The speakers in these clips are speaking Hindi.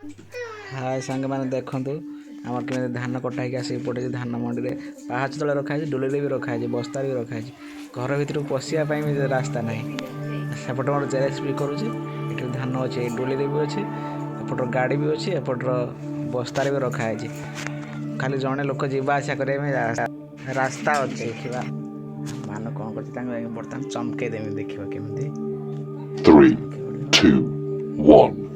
हाय सांग मैंने देखु आमर के धान कटा आसी पड़े धान मंडी में पाहाच तले रखाई डोली भी रखाई बस्तार भी रखाई घर भर पशिया भी रास्ता ना सेपट मोर जेरेक्स भी करुचे ये धान अच्छे डोली भी अच्छे एपटर गाड़ी भी अच्छे एपटर बस्तार भी रखाई खाली जड़े लोक जावासा करें रास्ता अच्छे देखा मान कौन कर बर्तमान चमके देमी देखा केमी 3, 2, 1.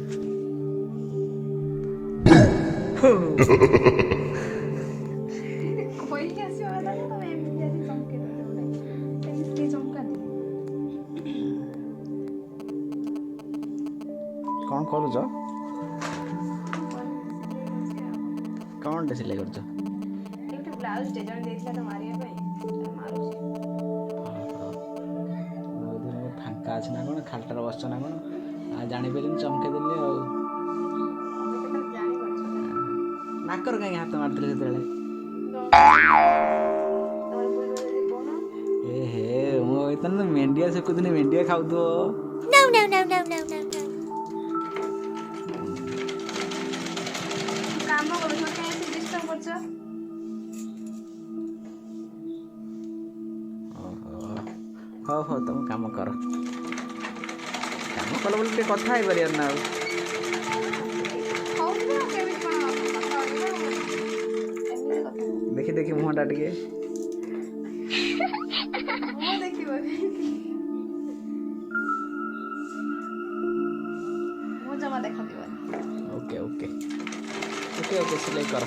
कौन करुच कौन टे सिलाई कर ब्लाउज डिजाइन देथिला तो मारिया भाई मारुसी फांका अच्छे ना कौन खालटार बस ना कौन आ जानी पारे चमके देली नाकर कहीं हाथ मारते से ए हे मुझे मेंढिया से कुछ मेंढिया खाऊ तो काम करो तो कैसे डिस्टर्ब करछ हो हो तुम काम कर काम कल बोले कथा है पार ना देखी देखी मुहटा टे जमा देखा ओके ओके ओके ओके सिलाई कर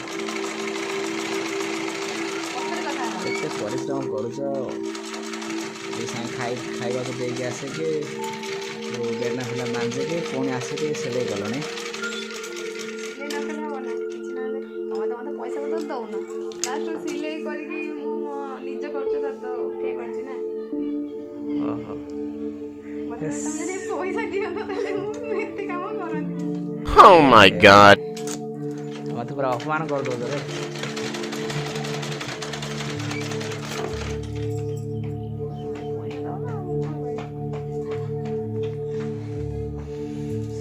केते परिश्रम करुच खाइबा को देके आसे के बेना फुला मांजे के पुणी आसे के सिलाई कलनी पैसा तो दौन लास्ट सिलाई करके निज खर्च तो उठे पारछि ना ओहो पैसा दियो तो एते काम करन Oh my god. मत पूरा अपमान कर दो रे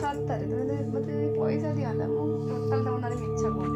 सत्तरे तो मते पैसा दिया था मु टोटल तो उनारे मिच्छा कोन